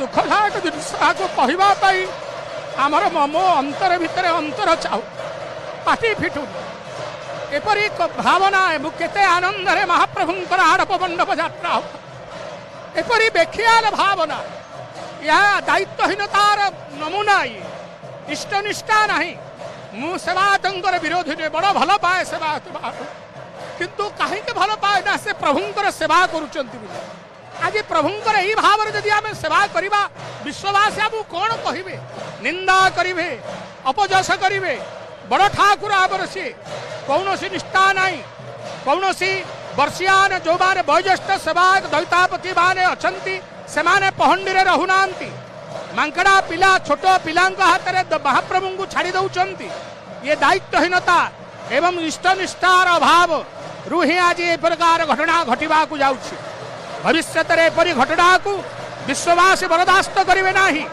दुखदायक जिनिस कहवाई आमर ममो अंतर भितर अंतर चाहू पाटी फिटू एपरी भावना केते आनंद महाप्रभुंकर आड़प मंडप यात्रा एपरी बेखियाल भावना यह दायित्वहीनतार नमूना ये इष्टनिष्ठा नहीं मु सेवायतर विरोधी ने बड़ भल पाए सेवायत किंतु कहीं भल पाए ना से प्रभुंकर सेवा करुँच आज प्रभुंकर यही भाव जदि आम सेवा करवा विश्ववासी आमको कौन कहे निंदा करेंगे अपजस करेंगे बड़ ठाकुर आवर सी कौन सी निष्ठा नहीं कौन सी वर्षियान जो माने वयोज्येष्ठ सेवायक दैतापति माने अछंती से माने पहंडी रे रहूना मांकड़ा पिला छोट पिला हाथ में महाप्रभु को छाड़ी दौरान ये दायित्वहीनता एवं इष्टनिष्ठार अभाव रु ही आज ए प्रकार घटना घटवा भविष्य एपरी घटना को विश्ववासी बर्दास्त करेंगे नहीं।